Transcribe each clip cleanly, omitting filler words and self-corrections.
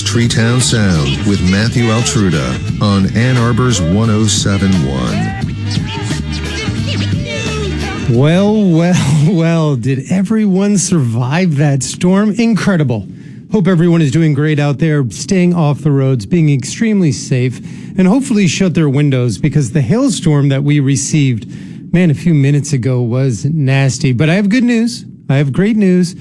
Treetown Sound with Matthew Altruda on Ann Arbor's 107.1. Well, did everyone survive that storm? Incredible. Hope everyone is doing great out there, staying off the roads, being extremely safe, and hopefully shut their windows because the hailstorm that we received, a few minutes ago was nasty. But I have good news. I have great news.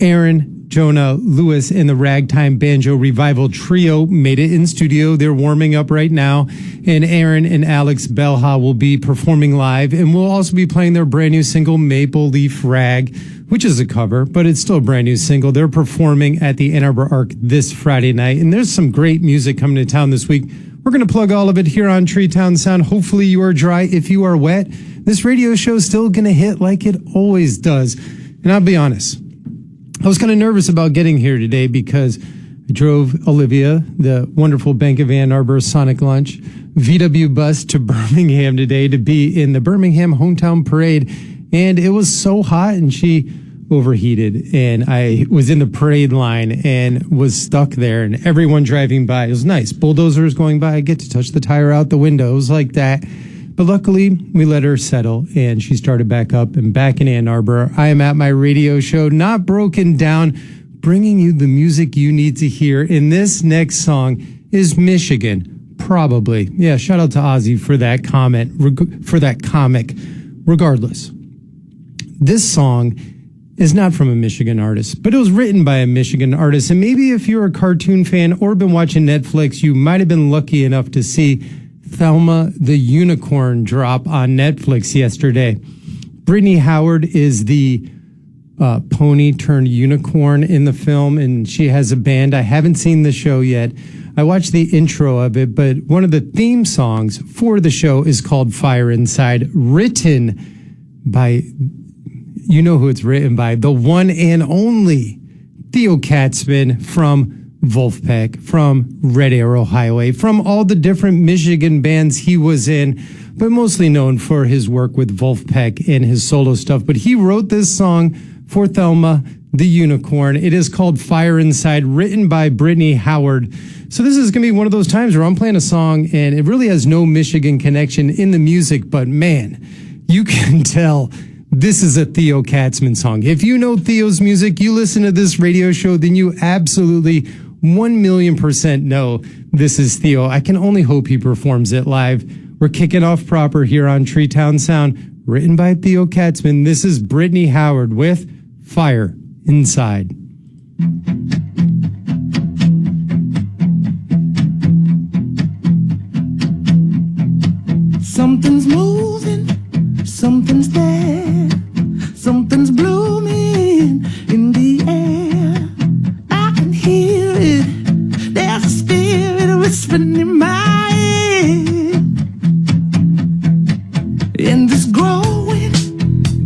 Aaron, Jonah, Lewis, and the Ragtime Banjo Revival Trio made it in studio. They're warming up right now. And Aaron and Alex Belha will be performing live. And we'll also be playing their brand new single, Maple Leaf Rag, which is a cover, but it's still a brand new single. They're performing at the Ann Arbor Arc this Friday night. And there's some great music coming to town this week. We're going to plug all of it here on Treetown Sound. Hopefully you are dry. If you are wet, this radio show is still going to hit like it always does. And I'll be honest, I was kind of nervous about getting here today because I drove Olivia, the wonderful Bank of Ann Arbor Sonic Lunch, VW bus to Birmingham today to be in the Birmingham Hometown Parade. And it was so hot and she overheated. And I was in the parade line and was stuck there and everyone driving by. It was nice. Bulldozers going by. I get to touch the tire out the window. It was like that. But luckily, we let her settle, and she started back up and back in Ann Arbor. I am at my radio show, Not Broken Down, bringing you the music you need to hear. And this next song is Michigan, probably. Yeah, shout out to Ozzy for that comment, for that comic. Regardless, this song is not from a Michigan artist, but it was written by a Michigan artist. And maybe if you're a cartoon fan or been watching Netflix, you might have been lucky enough to see Thelma the Unicorn drop on Netflix yesterday. Brittany Howard is the pony turned unicorn in the film, and she has a band. I haven't seen the show yet. I watched the intro of it, but one of the theme songs for the show is called Fire Inside, written by, you know who it's written by, the one and only Theo Katzman from Wolfpack, from Red Arrow Highway, from all the different Michigan bands he was in, but mostly known for his work with Wolfpack and his solo stuff. But he wrote this song for Thelma the Unicorn. It is called Fire Inside, written by Brittany Howard. So this is going to be one of those times where I'm playing a song and it really has no Michigan connection in the music, but man, you can tell this is a Theo Katzman song. If you know Theo's music, you listen to this radio show, then you absolutely 1,000,000% know this is Theo. I can only hope he performs it live. We're kicking off proper here on Treetown Sound, written by Theo Katzman. This is Brittany Howard with Fire Inside. Something's moving, something's there, something's blooming in the air. I can hear it, there's a spirit whispering in my ear. And it's growing,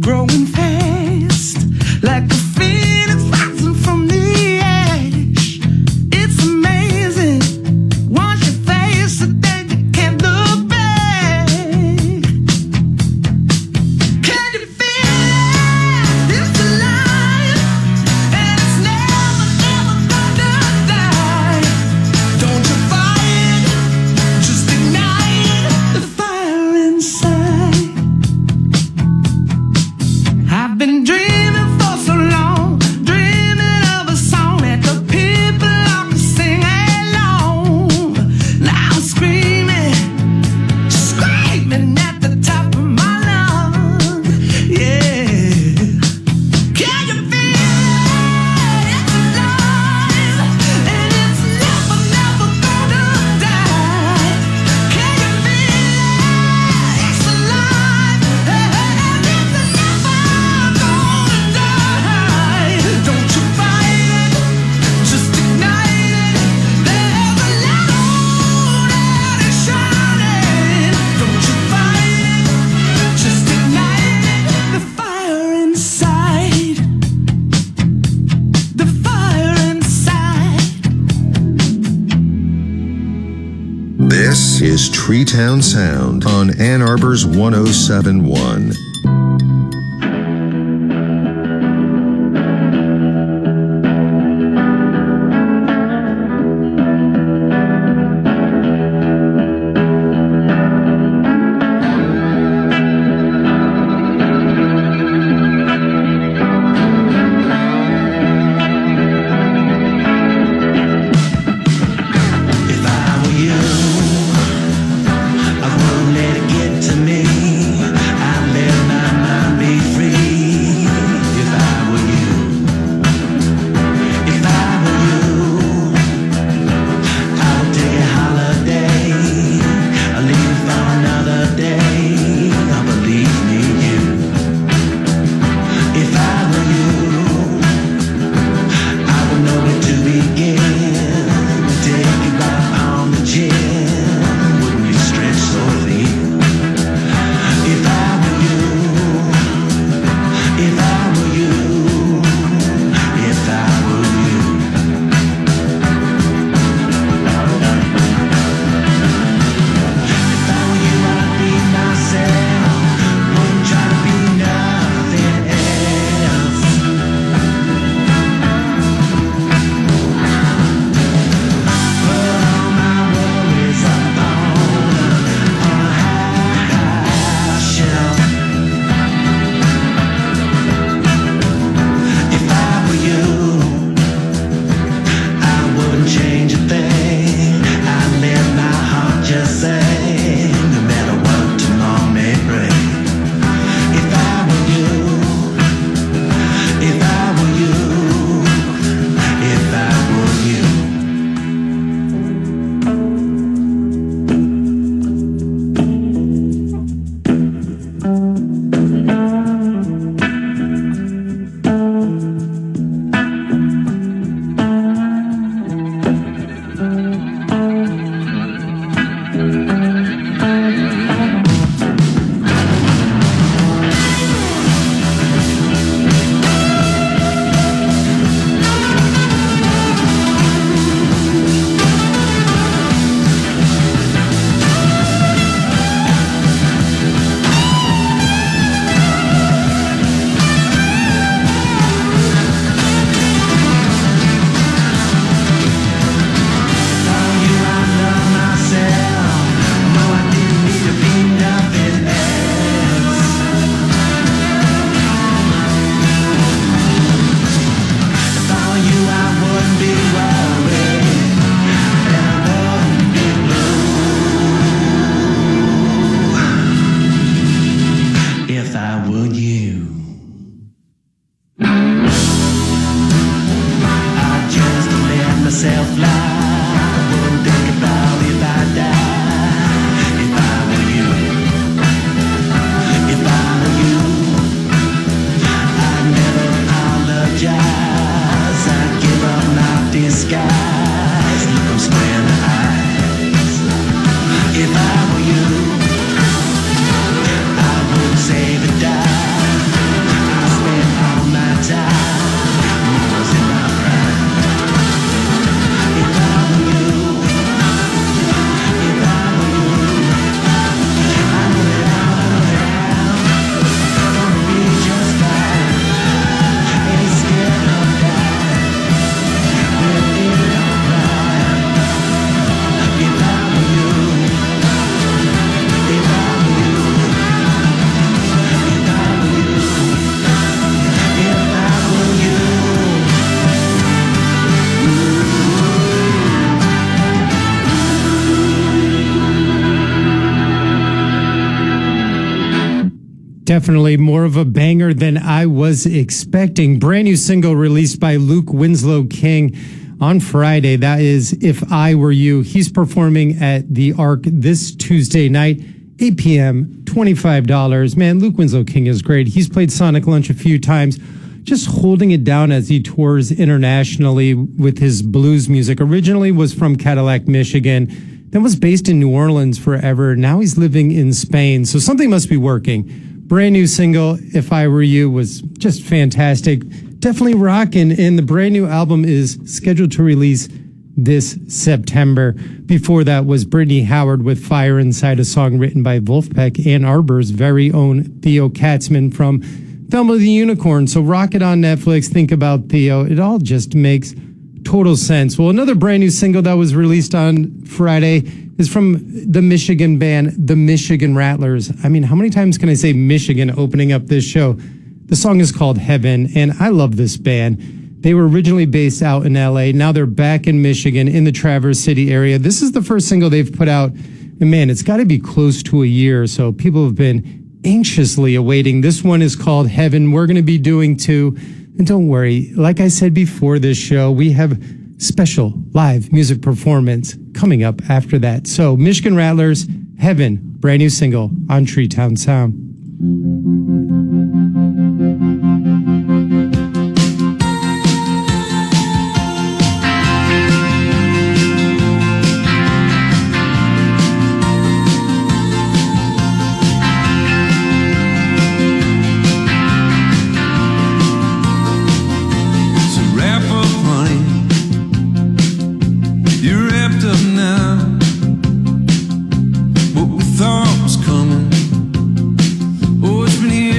growing fast, like a phoenix rising from the ash. It's amazing, once you face it, then you can't look back. Can you feel it? It's alive, and it's never, never gonna die. Don't you fight it, just ignite the fire inside. I've been dreaming for so long, dreaming of a song that the people ought to sing along. Now I'm screaming, screaming at the top of my lungs. Yeah. Can you feel it? It's alive, and it's never, never gonna die. Can you feel it? It's alive, and it's never gonna die. Don't you fight it, just ignite it. There's a light on and it's shining. Don't you fight it, just ignite it. The fire inside, the fire inside. This is Treetown Sound on Ann Arbor's 107.1. Definitely more of a banger than I was expecting. Brand new single released by Luke Winslow King on Friday. That is If I Were You. He's performing at the Arc this Tuesday night, 8 p.m., $25. Man, Luke Winslow King is great. He's played Sonic Lunch a few times, just holding it down as he tours internationally with his blues music. Originally was from Cadillac, Michigan, then was based in New Orleans forever. Now he's living in Spain, so something must be working. Brand new single, If I Were You, was just fantastic. Definitely rocking, and the brand new album is scheduled to release this September. Before that was Brittany Howard with Fire Inside, a song written by Wolfpack, Ann Arbor's very own Theo Katzman from Thelma the Unicorn. So rock it on Netflix. Think about Theo. It all just makes total sense. Well, another brand new single that was released on Friday is from the Michigan band, the Michigan Rattlers. I mean, how many times can I say Michigan opening up this show? The song is called Heaven, and I love this band. They were originally based out in LA. Now they're back in Michigan in the Traverse City area. This is the first single they've put out. And man, it's got to be close to a year. So people have been anxiously awaiting. This one is called Heaven. We're going to be doing two. And don't worry, like I said before this show, we have special live music performance coming up after that. So Michigan Rattlers, Heaven, brand new single on Treetown Sound. Thought was coming. Oh, it's been here.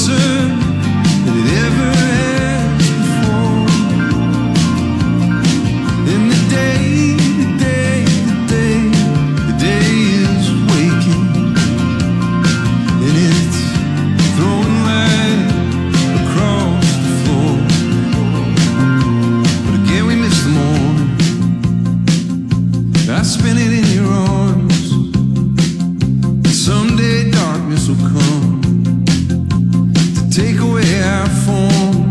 closer than it ever has before. And the day is waking, and it's throwing light across the floor. But again we miss the morning. I spent it in your arms. Someday darkness will come to take away our form,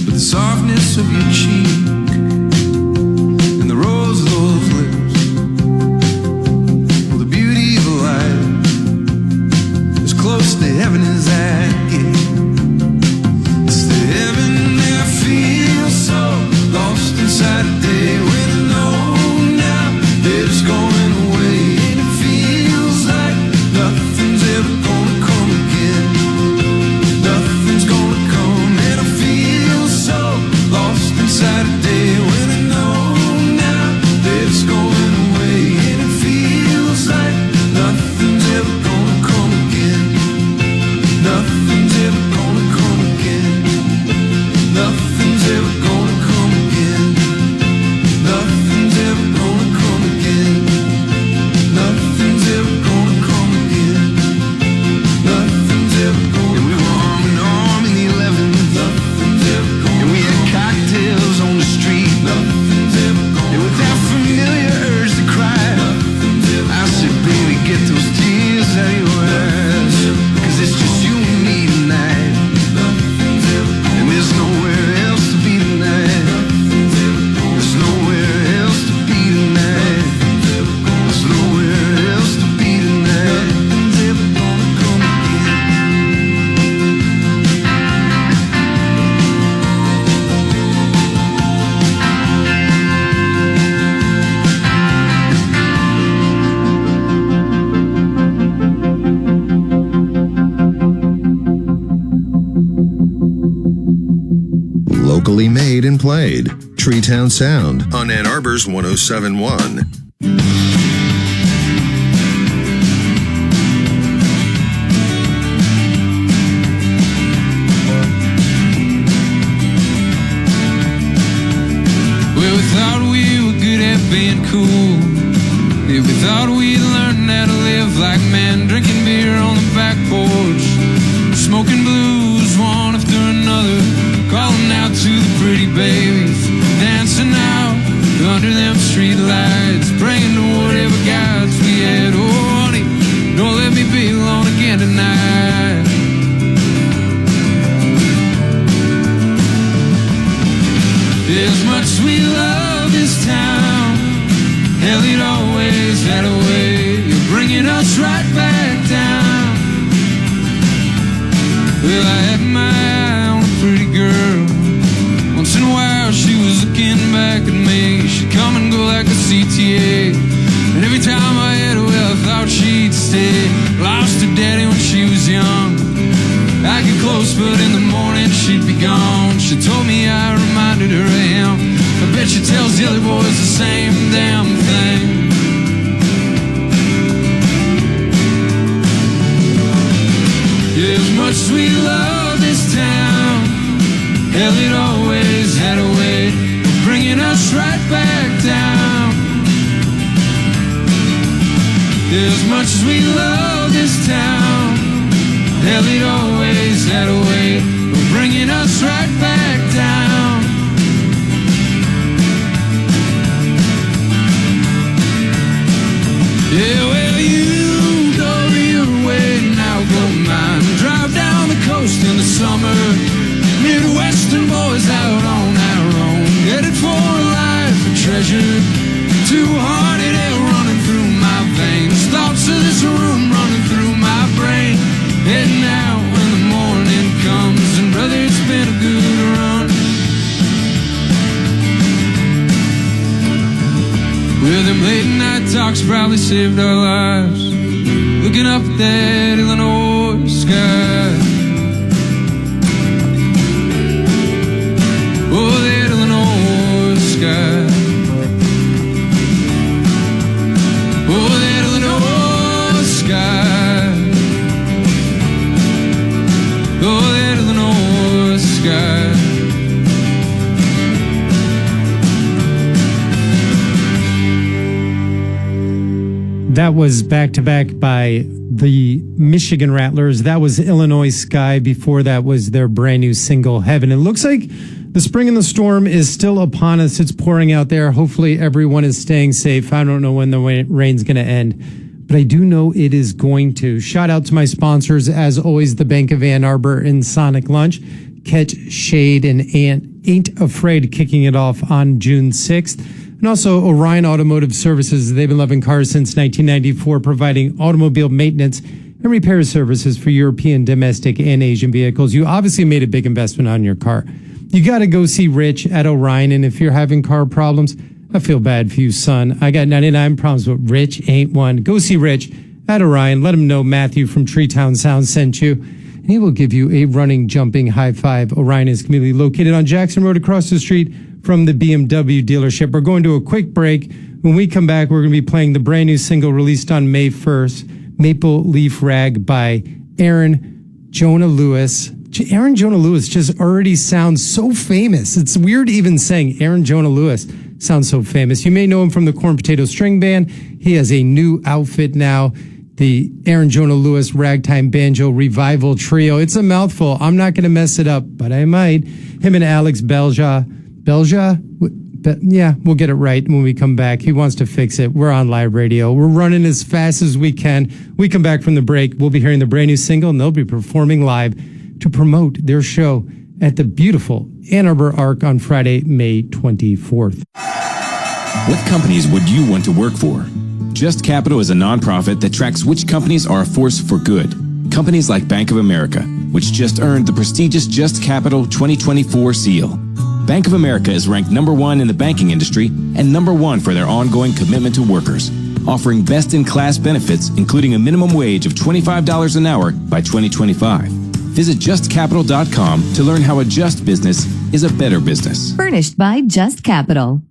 but the softness of your cheek and the rose of those lips, well, the beauty of a life as close to heaven as I get. It's the heaven that I feel so lost inside a day when I know now that it's going away, and it feels like nothing's ever gonna come again. Nothing's gonna come, and I feel so lost inside a day when I know now that it's going away, and it feels like nothing's ever gonna come again. Nothing's ever gonna come again. Nothing's ever gonna come again. Nothing's ever gonna come again. Nothing's ever gonna come again. Nothing's ever gonna. And we were arm in arm in the 11th. Nothing's ever gonna. And we had cocktails on the street. Nothing's ever gonna. And with that familiar urge to cry, I said, baby, get those tears out of your eyes, 'cause it's just you and me tonight. And there's nowhere else to be tonight. There's nowhere else to be tonight. There's nowhere else to be tonight. Nothing's ever gonna come again. Locally made and played. Treetown Sound on Ann Arbor's 107.1. Well, we thought we were good at being cool. Yeah, we thought we'd learn how to live like men, drinking beer on the back porch, smoking blues one after another, calling out to the pretty babies, dancing out under them street lights, praying to whatever gods we had. Oh, honey, don't let me be alone again tonight. As much as we love this town, hell, it always had a way of bringing us right back down. Well, I had my eye on a pretty girl. Once in a while she was looking back at me. She'd come and go like a CTA, and every time I had her, well, I thought she'd stay. Lost her daddy when she was young. I get close, but in the morning she'd be gone. She told me I reminded her of him. I bet she tells the other boys the same damn thing. As much as we love this town, hell, it always had a way of bringing us right back down. As much as we love this town, hell, it always had a way of bringing us right back down. Yeah, well, you go your way and I'll go mine. Drive down the coast in the summer, Midwestern boys out on our own, headed for a life of treasure. Two-hearted air running through my veins, thoughts of this room running through my brain. Heading out when the morning comes, and brother, it's been a good run. Well, them late night talks probably saved our lives, looking up at that Illinois sky. Oh, that Illinois sky. Oh, that Illinois sky. sky. That was back to back by the Michigan Rattlers. That was Illinois Sky. Before that was their brand new single, Heaven. It looks like the spring and the storm is still upon us. It's pouring out there. Hopefully everyone is staying safe. I don't know when the rain's going to end, but I do know it is going to. Shout out to my sponsors, as always, the Bank of Ann Arbor and Sonic Lunch. Catch Shade and Ain't Afraid kicking it off on June 6th. And also Orion Automotive Services. They've been loving cars since 1994, providing automobile maintenance and repair services for European, domestic, and Asian vehicles. You obviously made a big investment on your car. You got to go see Rich at Orion. And if you're having car problems, I feel bad for you, son. I got 99 problems, but Rich ain't one. Go see Rich at Orion. Let him know Matthew from Treetown Sound sent you. And he will give you a running, jumping high five. Orion is conveniently located on Jackson Road across the street from the BMW dealership. We're going to a quick break. When we come back, we're going to be playing the brand new single released on May 1st, Maple Leaf Rag by Aaron Jonah Lewis. Aaron Jonah Lewis just already sounds so famous. It's weird even saying Aaron Jonah Lewis sounds so famous. You may know him from the Corn Potato String Band. He has a new outfit now, the Aaron Jonah Lewis Ragtime Banjo Revival Trio. It's a mouthful. I'm not going to mess it up, but I might. Him and Alex Belja, yeah, we'll get it right when we come back. He wants to fix it. We're on live radio. We're running as fast as we can. We come back from the break. We'll be hearing the brand new single, and they'll be performing live to promote their show at the beautiful Ann Arbor Arc on Friday, May 24th. What companies would you want to work for? Just Capital is a nonprofit that tracks which companies are a force for good. Companies like Bank of America, which just earned the prestigious Just Capital 2024 seal. Bank of America is ranked #1 in the banking industry and #1 for their ongoing commitment to workers, offering best-in-class benefits, including a minimum wage of $25 an hour by 2025. Visit justcapital.com to learn how a just business is a better business. Furnished by Just Capital.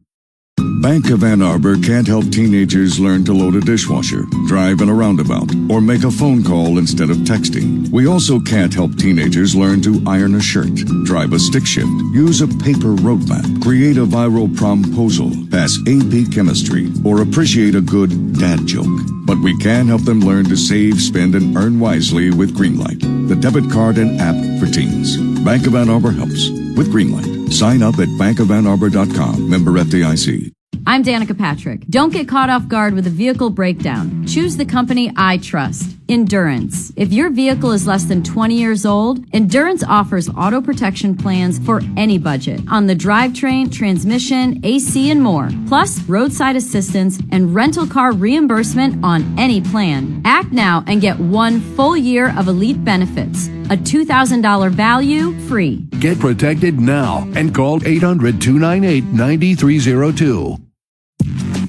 Bank of Ann Arbor can't help teenagers learn to load a dishwasher, drive in a roundabout, or make a phone call instead of texting. We also can't help teenagers learn to iron a shirt, drive a stick shift, use a paper roadmap, create a viral promposal, pass AP chemistry, or appreciate a good dad joke. But we can help them learn to save, spend, and earn wisely with Greenlight, the debit card and app for teens. Bank of Ann Arbor helps with Greenlight. Sign up at bankofannarbor.com. Member FDIC. I'm Danica Patrick. Don't get caught off guard with a vehicle breakdown. Choose the company I trust, Endurance. If your vehicle is less than 20 years old, Endurance offers auto protection plans for any budget on the drivetrain, transmission, AC, and more. Plus, roadside assistance and rental car reimbursement on any plan. Act now and get 1 full year of elite benefits. A $2,000 value free. Get protected now and call 800-298-9302.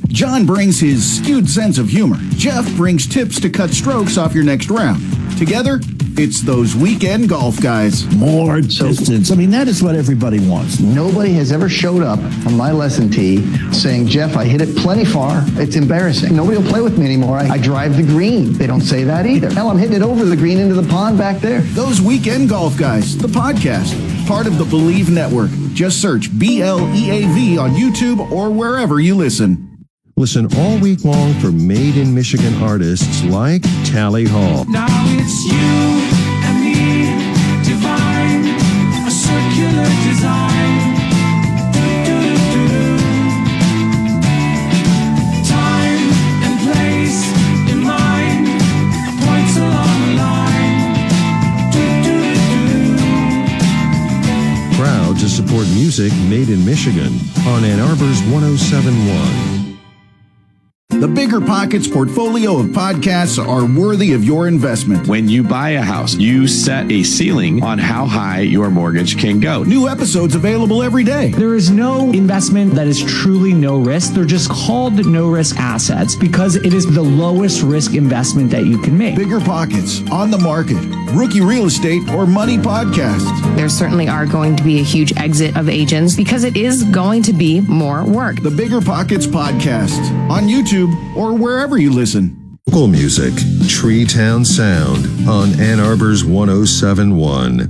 John brings his skewed sense of humor. Jeff brings tips to cut strokes off your next round. Together, it's those weekend golf guys. More distance. I mean, that is what everybody wants. Nobody has ever showed up on my lesson tee saying, Jeff, I hit it plenty far. It's embarrassing. Nobody will play with me anymore. I drive the green. They don't say that either. Hell, I'm hitting it over the green into the pond back there. Those weekend golf guys, the podcast, part of the Believe Network. Just search BLEAV on YouTube or wherever you listen. Listen all week long for Made in Michigan artists like Tally Hall. Now it's you and me, divine, a circular design. Time and place in mind, points along the line. Proud to support music made in Michigan on Ann Arbor's 107.1. The Bigger Pockets portfolio of podcasts are worthy of your investment. When you buy a house, you set a ceiling on how high your mortgage can go. New episodes available every day. There is no investment that is truly no risk. They're just called no-risk assets because it is the lowest risk investment that you can make. Bigger Pockets, On the Market, Rookie Real Estate, or Money Podcasts. There certainly are going to be a huge exit of agents because it is going to be more work. The Bigger Pockets Podcast on YouTube or wherever you listen. Local music, Treetown Sound on Ann Arbor's 107.1.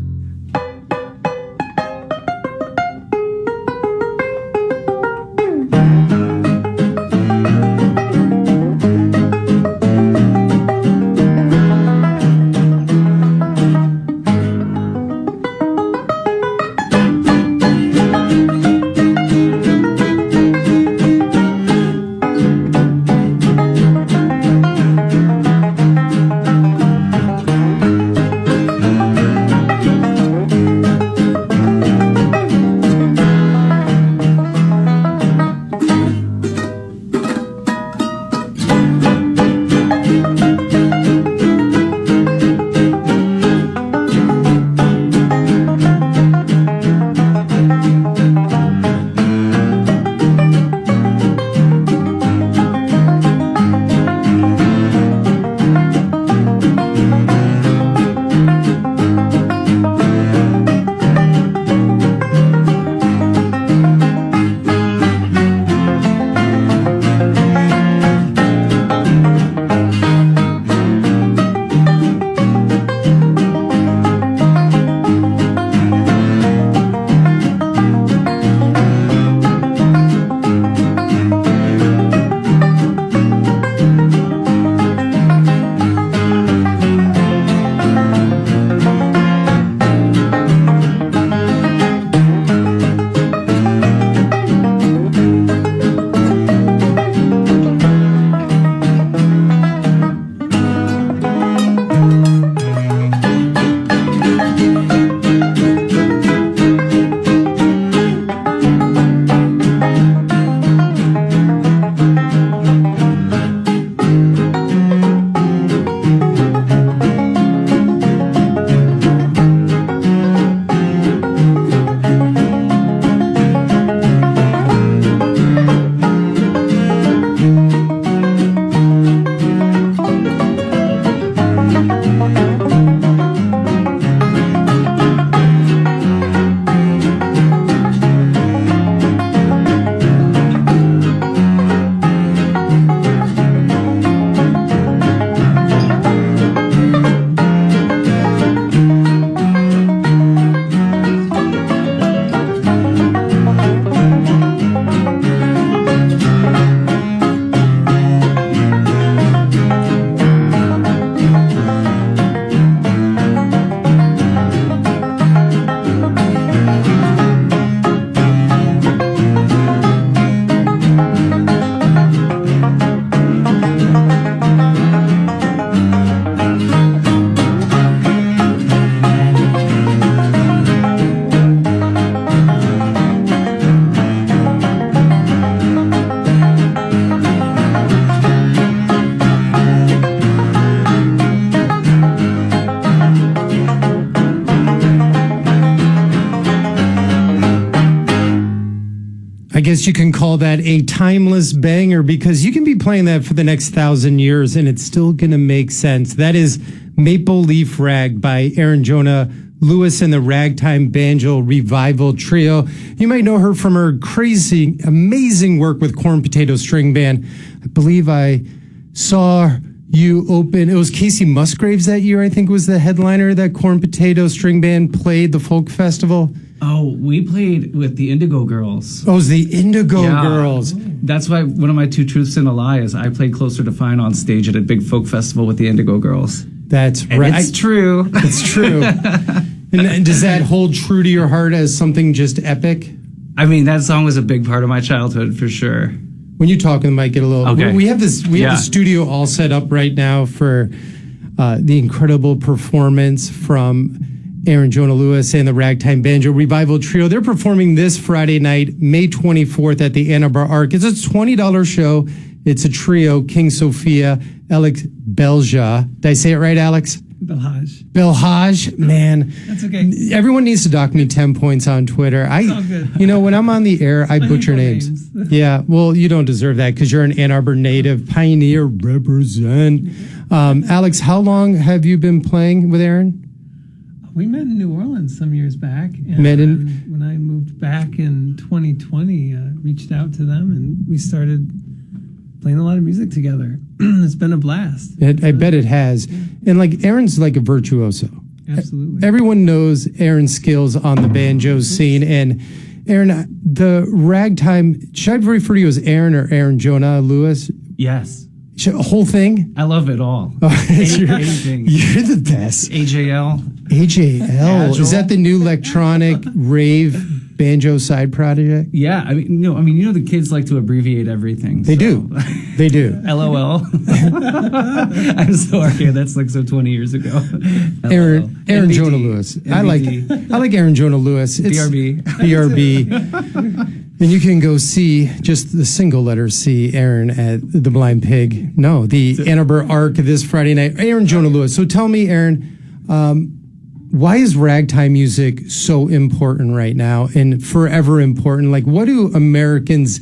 I guess you can call that a timeless banger because you can be playing that for the next 1,000 years and it's still going to make sense. That is Maple Leaf Rag by Aaron Jonah Lewis and the Ragtime Banjo Revival Trio. You might know her from her crazy, amazing work with Corn Potato String Band. I believe I saw you open, it was Casey Musgraves that year, I think was the headliner that Corn Potato String Band played the folk festival. Oh, we played with the Indigo Girls. Oh, it was the Indigo Girls. That's why one of my two truths and a lie is I played Closer to Fine on stage at a big folk festival with the Indigo Girls. That's and right. It's true. It's true. and does that hold true to your heart as something just epic? I mean, that song was a big part of my childhood for sure. When you talk, it might get a little... Okay. We have this. We have the studio all set up right now for the incredible performance from Aaron Jonah Lewis and the Ragtime Banjo Revival Trio. They're performing this Friday night, May 24th at the Ann Arbor Arc. It's a $20 show. It's a trio, King Sophia, Alex Belja. Did I say it right, Alex? Belhaj. Man. That's okay. Everyone needs to dock me 10 points on Twitter. It's all good. You know, when I'm on the air, I butcher names. Yeah, well, you don't deserve that because you're an Ann Arbor native. Pioneer represent. Alex, how long have you been playing with Aaron? We met in New Orleans some years back. And when I moved back in 2020, reached out to them and we started playing a lot of music together. It's been a blast. I bet it has. And like Aaron's like a virtuoso. Absolutely. Everyone knows Aaron's skills on the banjo scene. And Aaron, the ragtime, should I refer to you as Aaron or Aaron Jonah Lewis? Yes. A whole thing? I love it all. Anything. You're the best. AJL. AJL. Is that the new electronic rave banjo side project? Yeah, I mean, the kids like to abbreviate everything. They do. They do. LOL. I'm sorry, that's like so 20 years ago. Aaron NBD. Jonah Lewis. NBD. I like Aaron Jonah Lewis. It's BRB. And you can go see just the single letter C, Aaron at the Blind Pig. No, the Ann Arbor Arc this Friday night. Aaron Jonah Lewis. So tell me, Aaron, why is ragtime music so important right now and forever important? Like, what do Americans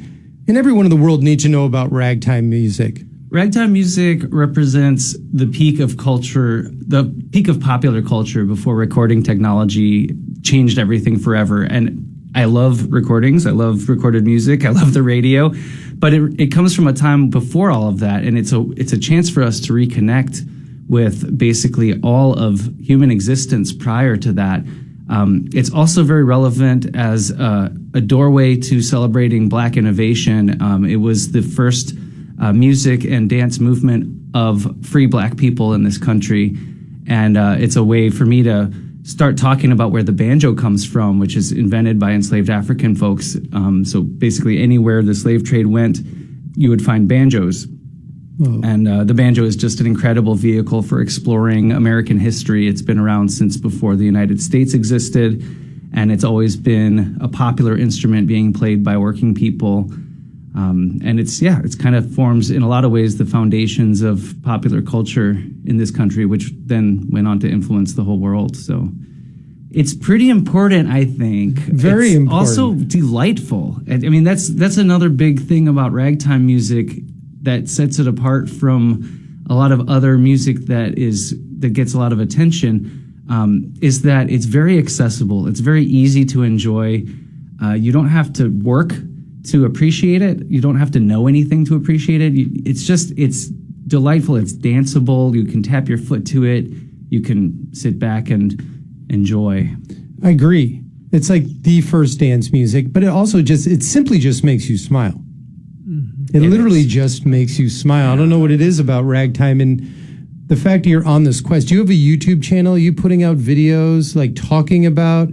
and everyone in the world need to know about ragtime music? Ragtime music represents the peak of culture, the peak of popular culture before recording technology changed everything forever. And I love recordings. I love recorded music. I love the radio, but it comes from a time before all of that, and it's a chance for us to reconnect with basically all of human existence prior to that. It's also very relevant as a doorway to celebrating Black innovation. It was the first music and dance movement of free Black people in this country, and it's a way for me to start talking about where the banjo comes from, which is invented by enslaved African folks. So basically anywhere the slave trade went, you would find banjos. Whoa. And the banjo is just an incredible vehicle for exploring American history. It's been around since before the United States existed, and it's always been a popular instrument being played by working people. And it's kind of forms in a lot of ways the foundations of popular culture in this country, which then went on to influence the whole world. So it's pretty important, I think. Very important. Also delightful. I mean, that's another big thing about ragtime music that sets it apart from a lot of other music that is that gets a lot of attention is that it's very accessible. It's very easy to enjoy. You don't have to work to appreciate it. You don't have to know anything to appreciate it. It's delightful. It's danceable. You can tap your foot to it. You can sit back and enjoy. I agree. It's like the first dance music, but it simply just makes you smile. Mm-hmm. It literally just makes you smile. I don't know what it is about ragtime and the fact that you're on this quest. Do you have a YouTube channel? Are you putting out videos like talking about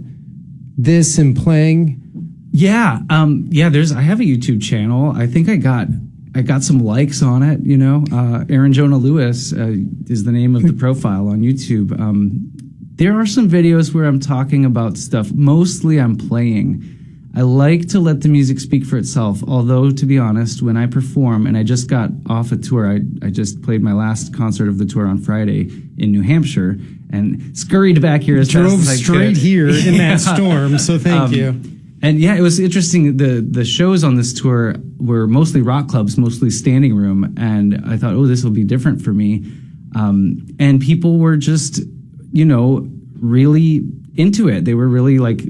this and playing? Yeah. I have a YouTube channel. I think I got some likes on it, Aaron Jonah Lewis is the name of the profile on YouTube. There are some videos where I'm talking about stuff. Mostly I'm playing. I like to let the music speak for itself. Although, to be honest, when I perform, and I just got off a tour, I just played my last concert of the tour on Friday in New Hampshire and scurried back here as fast as I could. Drove straight here in that storm, so thank you. And yeah, it was interesting. The shows on this tour were mostly rock clubs, mostly standing room. And I thought, this will be different for me. And people were just, really into it. They were really like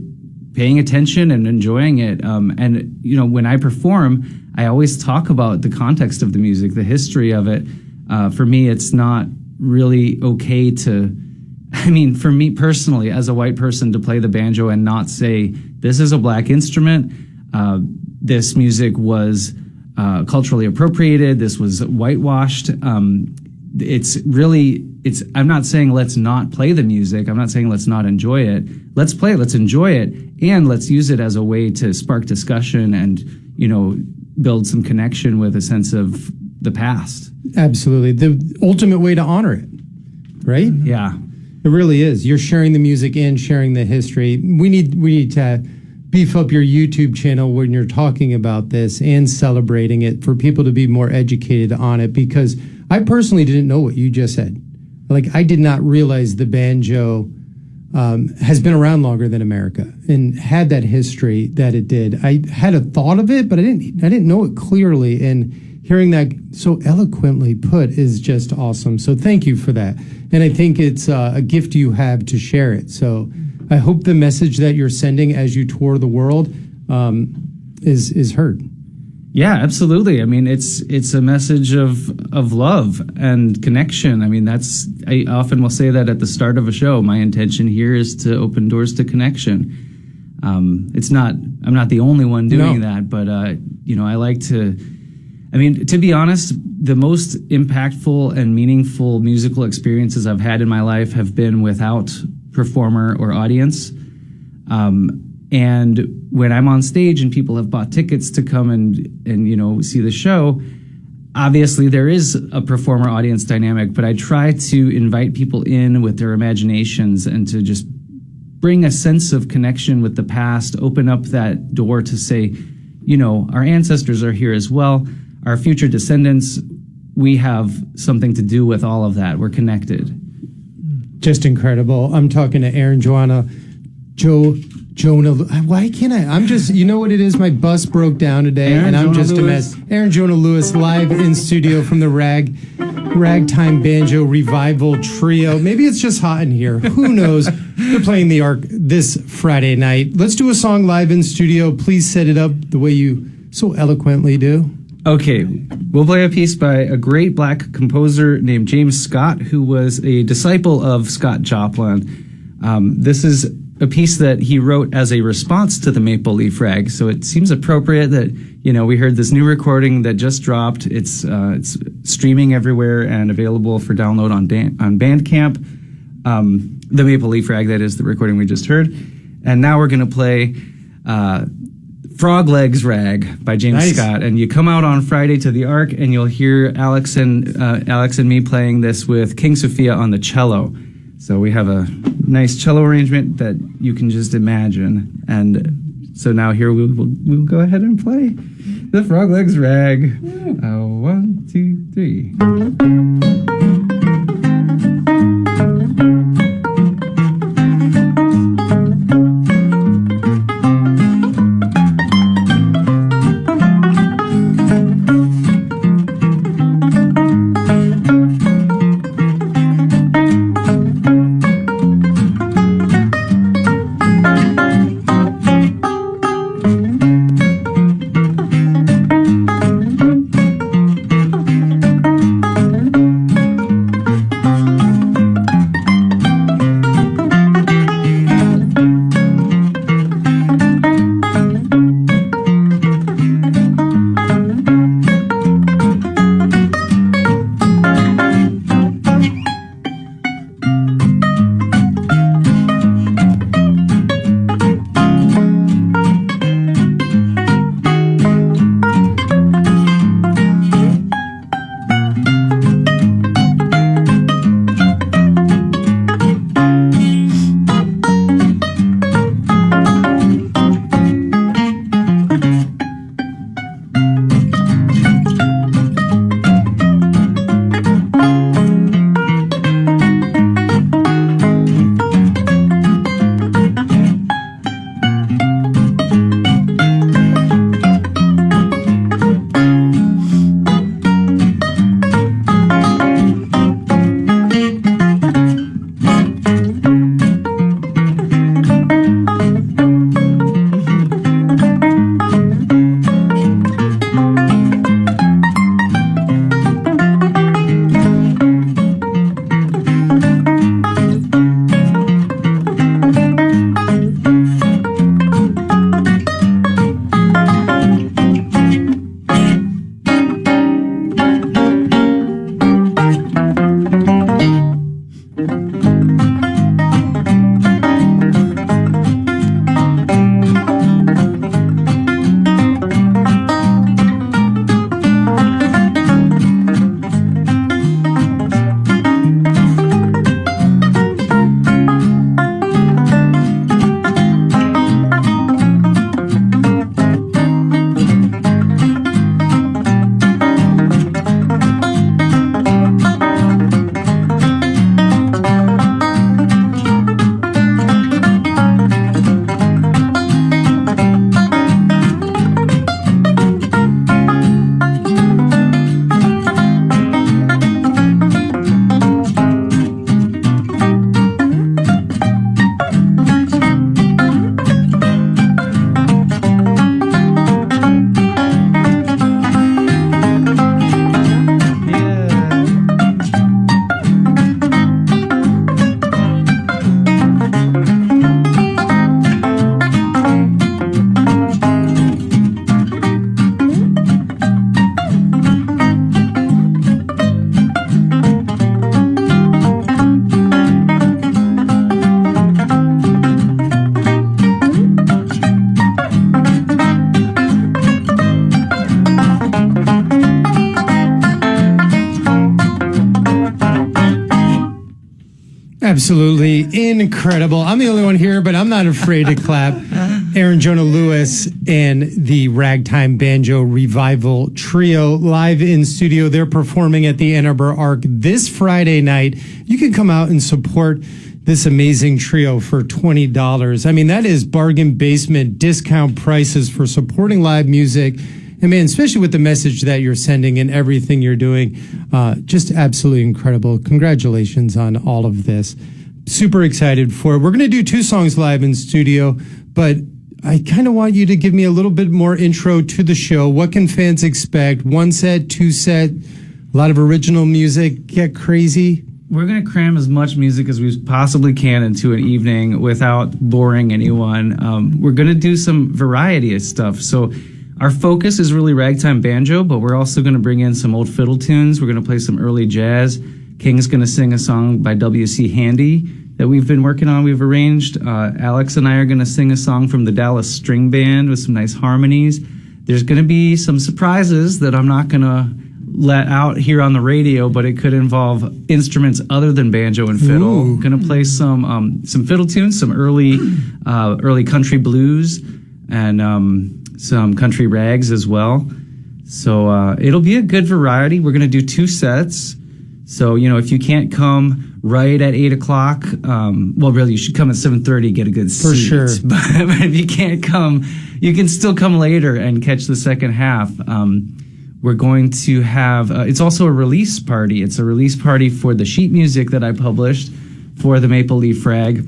paying attention and enjoying it. And when I perform, I always talk about the context of the music, the history of it. For me, it's not really okay for me personally, as a white person, to play the banjo and not say, this is a black instrument. This music was culturally appropriated. This was whitewashed. I'm not saying let's not play the music. I'm not saying let's not enjoy it. Let's play it, let's enjoy it, and let's use it as a way to spark discussion and, build some connection with a sense of the past. Absolutely. The ultimate way to honor it, right? Yeah. It really is. You're sharing the music and sharing the history. We need to beef up your YouTube channel when you're talking about this and celebrating it for people to be more educated on it, because I personally didn't know what you just said. Like, I did not realize the banjo has been around longer than America and had that history that it did. I had a thought of it, but I didn't know it clearly. And hearing that so eloquently put is just awesome. So thank you for that. And I think it's a gift you have to share it. So I hope the message that you're sending as you tour the world is heard. Yeah, absolutely. I mean, it's a message of love and connection. I mean, I often will say that at the start of a show. My intention here is to open doors to connection. I'm not the only one doing that, but I like to. I mean, to be honest, the most impactful and meaningful musical experiences I've had in my life have been without performer or audience. And when I'm on stage and people have bought tickets to come and see the show, obviously there is a performer audience dynamic, but I try to invite people in with their imaginations and to just bring a sense of connection with the past, open up that door to say, our ancestors are here as well. Our future descendants, we have something to do with all of that. We're connected. Just incredible. I'm talking to Aaron Jonah. Why can't I? I'm just, you know what it is? My bus broke down today, and I'm just a mess. Aaron Jonah Lewis live in studio from the Ragtime Banjo Revival Trio. Maybe it's just hot in here. Who knows? They're playing the Arc this Friday night. Let's do a song live in studio. Please set it up the way you so eloquently do. Okay, we'll play a piece by a great black composer named James Scott, who was a disciple of Scott Joplin. This is a piece that he wrote as a response to the Maple Leaf Rag, so it seems appropriate that we heard this new recording that just dropped. It's streaming everywhere and available for download on Bandcamp. The Maple Leaf Rag, that is the recording we just heard, and now we're gonna play Frog Legs Rag by James Scott, and you come out on Friday to the Arc, and you'll hear Alex and me playing this with King Sophia on the cello. So we have a nice cello arrangement that you can just imagine, and so now here we'll go ahead and play the Frog Legs Rag. 1, 2, 3. Absolutely incredible. I'm the only one here, but I'm not afraid to clap. Aaron Jonah Lewis and the Ragtime Banjo Revival Trio live in studio. They're performing at the Ann Arbor Arc this Friday night. You can come out and support this amazing trio for $20. I mean, that is bargain basement discount prices for supporting live music. And man, especially with the message that you're sending and everything you're doing, just absolutely incredible. Congratulations on all of this. Super excited for it. We're going to do 2 songs live in studio, but I kind of want you to give me a little bit more intro to the show. What can fans expect? 1 set, 2 set, a lot of original music, get crazy? We're going to cram as much music as we possibly can into an evening without boring anyone. We're going to do some variety of stuff. So our focus is really ragtime banjo, but we're also going to bring in some old fiddle tunes. We're going to play some early jazz. King's going to sing a song by W.C. Handy that we've been working on, we've arranged. Alex and I are going to sing a song from the Dallas String Band with some nice harmonies. There's going to be some surprises that I'm not going to let out here on the radio, but it could involve instruments other than banjo and fiddle. Going to play some fiddle tunes, some early country blues, and some country rags as well. So it'll be a good variety. We're going to do 2 sets. So, if you can't come right at 8 o'clock, well, really, you should come at 7:30, get a good seat. For sure. But if you can't come, you can still come later and catch the second half. We're going to have, it's also a release party. It's a release party for the sheet music that I published for the Maple Leaf Rag.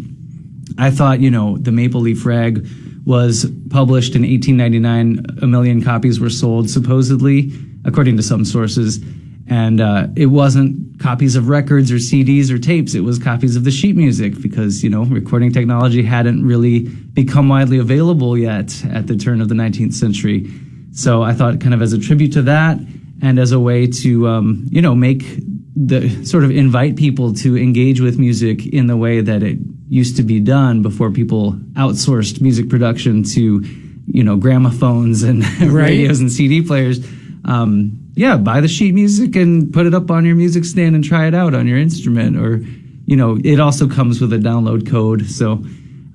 I thought, the Maple Leaf Rag was published in 1899. 1 million copies were sold, supposedly, according to some sources. And it wasn't copies of records or CDs or tapes. It was copies of the sheet music because, recording technology hadn't really become widely available yet at the turn of the 19th century. So I thought kind of as a tribute to that and as a way to, make the sort of invite people to engage with music in the way that it used to be done before people outsourced music production to, gramophones and radios and CD players. Buy the sheet music and put it up on your music stand and try it out on your instrument. Or, it also comes with a download code. So,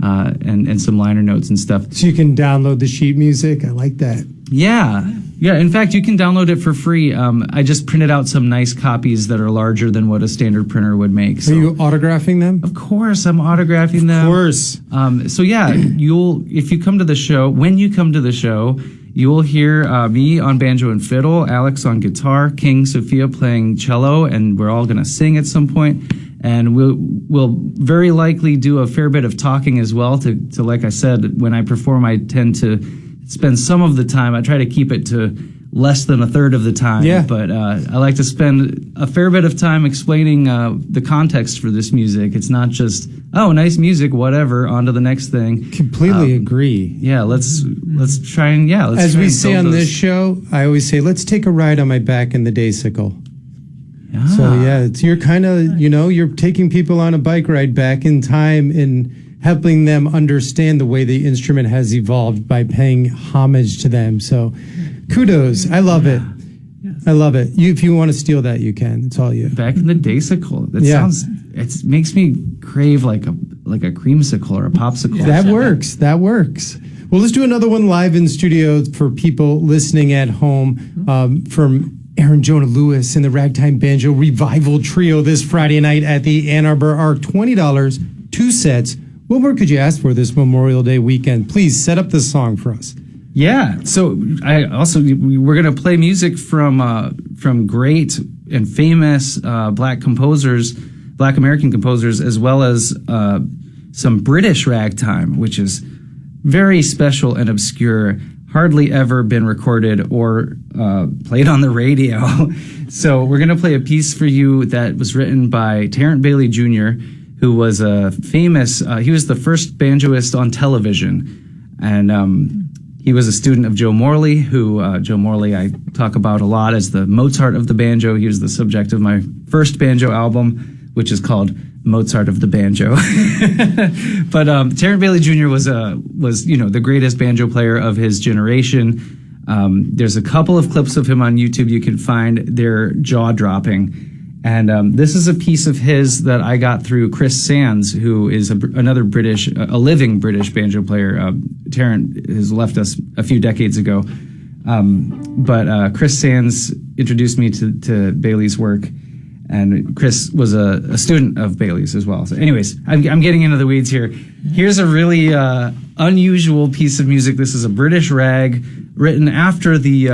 and some liner notes and stuff. So you can download the sheet music. I like that. Yeah. In fact, you can download it for free. I just printed out some nice copies that are larger than what a standard printer would make. So. Are you autographing them? Of course, I'm autographing them. Of course. If you come to the show, when you come to the show, you will hear me on banjo and fiddle, Alex on guitar, King Sophia playing cello, and we're all going to sing at some point. And we'll very likely do a fair bit of talking as well. To like I said, when I perform, I tend to spend some of the time. I try to keep it to less than a third of the time. Yeah. But I like to spend a fair bit of time explaining the context for this music. It's not just, nice music, whatever, on to the next thing. Completely agree. Yeah, let's try and as we say on this show, I always say, let's take a ride on my back in the Daysicle. Yeah. So you're kind of, you're taking people on a bike ride back in time and helping them understand the way the instrument has evolved by paying homage to them. So kudos. I love it. Yes. I love it. If you want to steal that, you can. It's all you. Back in the Daysicle. That sounds, it makes me crave like a creamsicle or a popsicle. Yeah, that works. Well, let's do another one live in studio for people listening at home from Aaron Jonah Lewis and the Ragtime Banjo Revival Trio this Friday night at the Ann Arbor Arc. $20, 2 sets. What more could you ask for this Memorial Day weekend? Please set up the song for us. Yeah. So we're going to play music from great and famous Black American composers, as well as some British ragtime, which is very special and obscure, hardly ever been recorded or played on the radio. So we're going to play a piece for you that was written by Terrence Bailey Jr., who was a famous, he was the first banjoist on television. And he was a student of Joe Morley, who Joe Morley I talk about a lot as the Mozart of the banjo. He was the subject of my first banjo album, which is called Mozart of the Banjo. But Terrence Bailey Jr. was the greatest banjo player of his generation. There's a couple of clips of him on YouTube you can find. They're jaw-dropping. And this is a piece of his that I got through Chris Sands, who is another a living British banjo player. Tarrant has left us a few decades ago. But Chris Sands introduced me to Bailey's work. And Chris was a student of Bailey's as well. So anyways, I'm getting into the weeds here. Here's a really unusual piece of music. This is a British rag written after the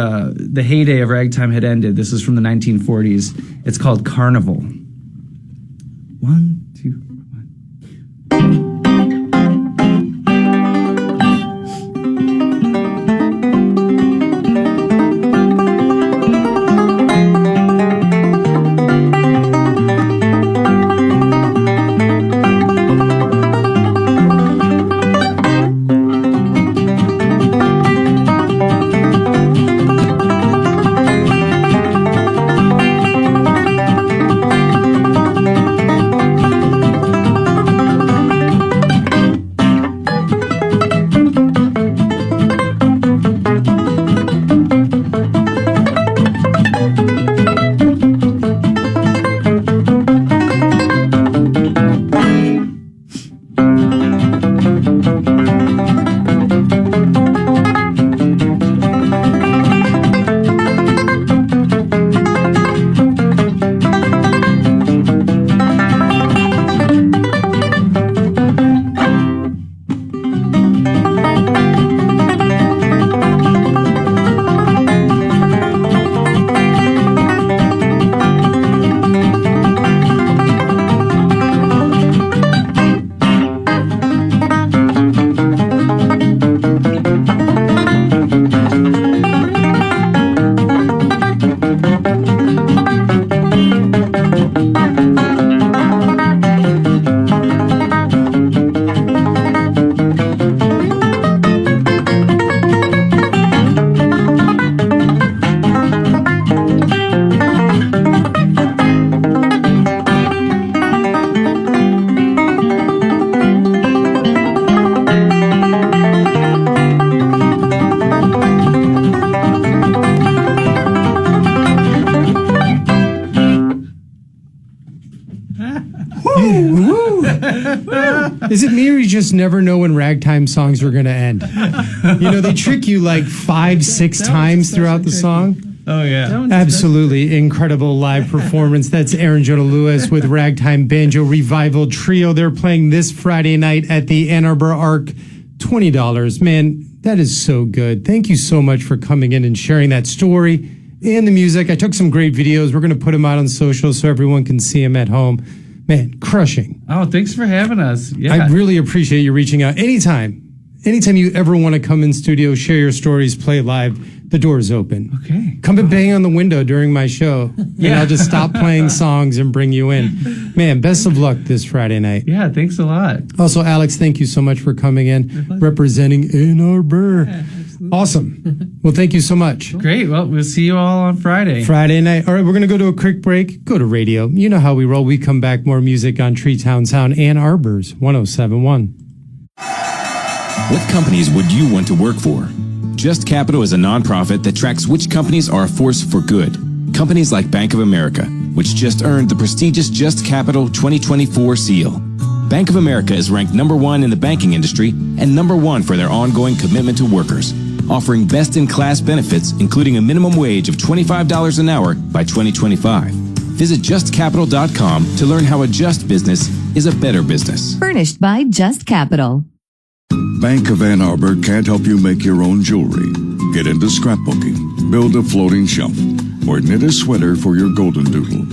heyday of ragtime had ended. This is from the 1940s. It's called Carnival. 1, 2, 1. Is it me or you just never know when ragtime songs are going to end? You know, they trick you like 5, 6 times throughout the song. Oh, yeah. Absolutely incredible live performance. That's Aaron Jonah Lewis with Ragtime Banjo Revival Trio. They're playing this Friday night at the Ann Arbor Arc. $20. Man, that is so good. Thank you so much for coming in and sharing that story and the music. I took some great videos. We're going to put them out on social so everyone can see them at home. Man, crushing. Oh, thanks for having us. Yeah. I really appreciate you reaching out. Anytime you ever want to come in studio, share your stories, play live, the door is open. Okay. Come and bang on the window during my show. Yeah. And I'll just stop playing songs and bring you in. Man, best of luck this Friday night. Yeah, thanks a lot. Also, Alex, thank you so much for coming in, representing Ann Arbor. Yeah, awesome. Well, thank you so much. Great. Well, we'll see you all on Friday. Friday night. All right, we're going to go to a quick break. Go to radio. You know how we roll. We come back, more music on Treetown Sound, Ann Arbor's 107.1. What companies would you want to work for? Just Capital is a nonprofit that tracks which companies are a force for good. Companies like Bank of America, which just earned the prestigious Just Capital 2024 seal. Bank of America is ranked #1 in the banking industry and #1 for their ongoing commitment to workers, offering best-in-class benefits, including a minimum wage of $25 an hour by 2025. Visit justcapital.com to learn how a just business is a better business. Furnished by Just Capital. Bank of Ann Arbor can't help you make your own jewelry. Get into scrapbooking, build a floating shelf, or knit a sweater for your golden doodle.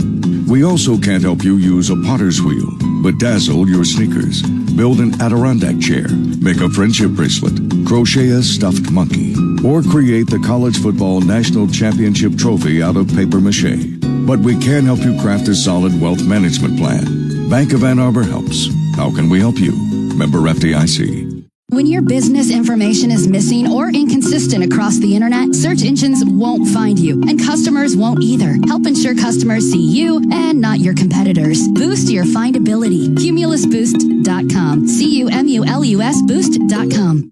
We also can't help you use a potter's wheel, bedazzle your sneakers, build an Adirondack chair, make a friendship bracelet, crochet a stuffed monkey, or create the college football national championship trophy out of paper mache. But we can help you craft a solid wealth management plan. Bank of Ann Arbor helps. How can we help you? Member FDIC. When your business information is missing or inconsistent across the internet, search engines won't find you, and customers won't either. Help ensure customers see you and not your competitors. Boost your findability. CumulusBoost.com. CUMULUS Boost.com.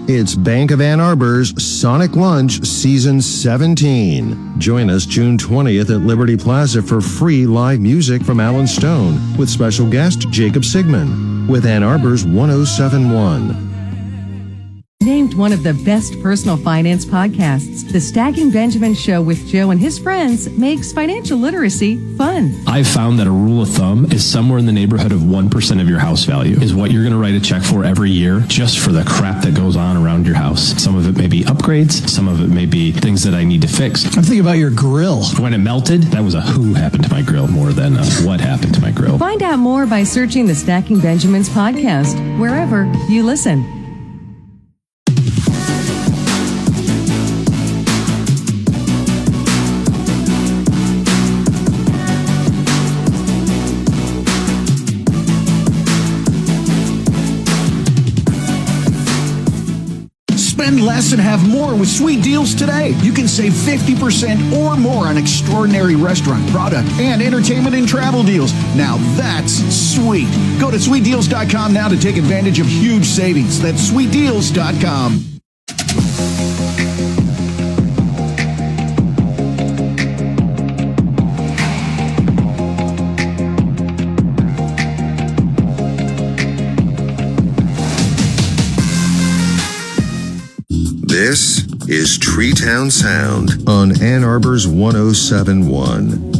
It's Bank of Ann Arbor's Sonic Lunch Season 17. Join us June 20th at Liberty Plaza for free live music from Alan Stone with special guest Jacob Sigmund with Ann Arbor's 1071. Named one of the best personal finance podcasts, The Stacking Benjamin Show with Joe and his friends makes financial literacy fun. I've found that a rule of thumb is somewhere in the neighborhood of 1% of your house value is what you're going to write a check for every year just for the crap that goes on around your house. Some of it may be upgrades. Some of it may be things that I need to fix. I'm thinking about your grill. When it melted, that was a who happened to my grill more than a what happened to my grill. Find out more by searching the Stacking Benjamins podcast wherever you listen. Spend less and have more with Sweet Deals today. You can save 50% or more on extraordinary restaurant, product, and entertainment and travel deals. Now that's sweet. Go to sweetdeals.com now to take advantage of huge savings. That's sweetdeals.com. This is Treetown Sound on Ann Arbor's 1071.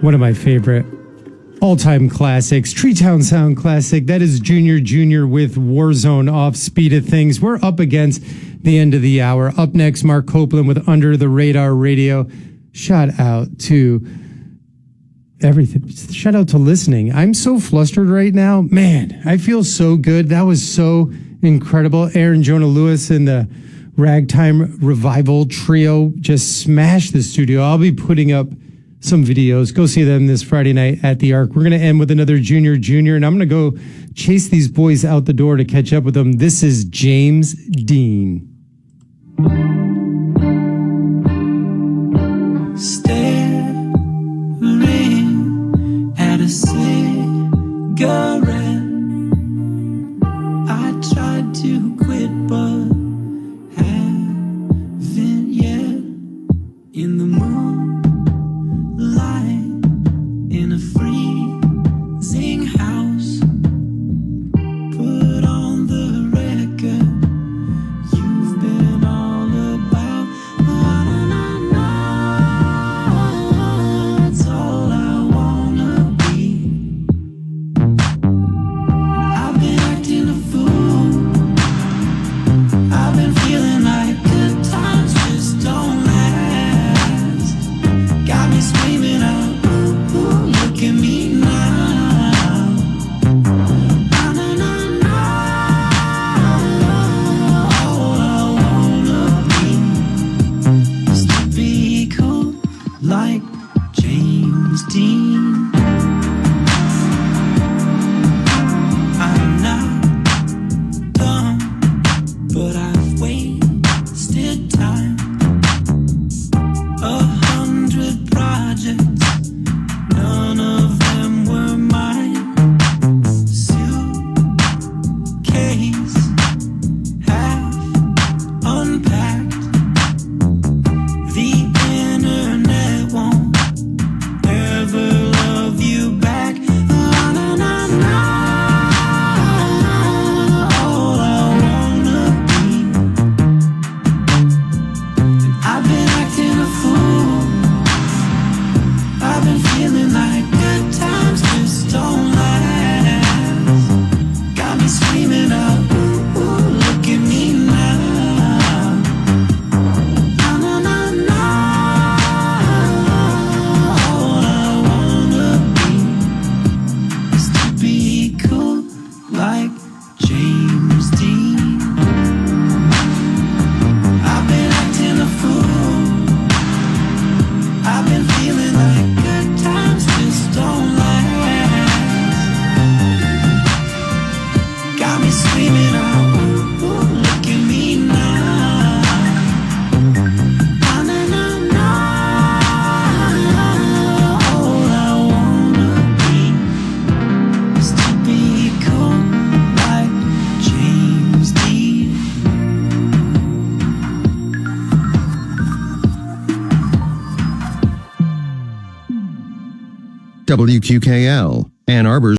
one of my favorite all-time classics, Treetown Sound classic. That is Junior with Warzone off Speed of Things. We're up against the end of the hour. Up next, Mark Copeland with Under the Radar Radio. Shout out to everything. Shout out to listening. I'm so flustered right now. Man, I feel so good. That was so incredible. Aaron Jonah Lewis and the Ragtime Revival Trio just smashed the studio. I'll be putting up some videos. Go see them this Friday night at the Arc. We're going to end with another Junior, and I'm going to go chase these boys out the door to catch up with them. This is James Dean. Staring at a cigarette. I tried to quit, but haven't yet. In the moonlight, in a freezing house, put on the record. You've been all about. It's all I wanna be. I've been acting a fool. I've been feeling like good times just don't last. Got me screaming out, ooh, ooh, look at me now. Na, na, na, na. All I wanna be is to be cool like James Dean. I'm not dumb, but I've wasted time. 100 projects, none of them were mine. Suitcase half unpacked. The internet won't ever love you back. Na, na, na, na. All I wanna be. I've been acting a fool. I've been feeling like good times just don't last. Got me screaming out, ooh, ooh, look at me now. Na, na, na, na. All I wanna be is to be cool like James Dean. I've been acting a fool. I've been feeling like good times just don't last. Got me screaming out, ooh, ooh, look at me now. Na, na, na, na. All I wanna be is to be cool like James Dean. WQKL, Ann Arbor's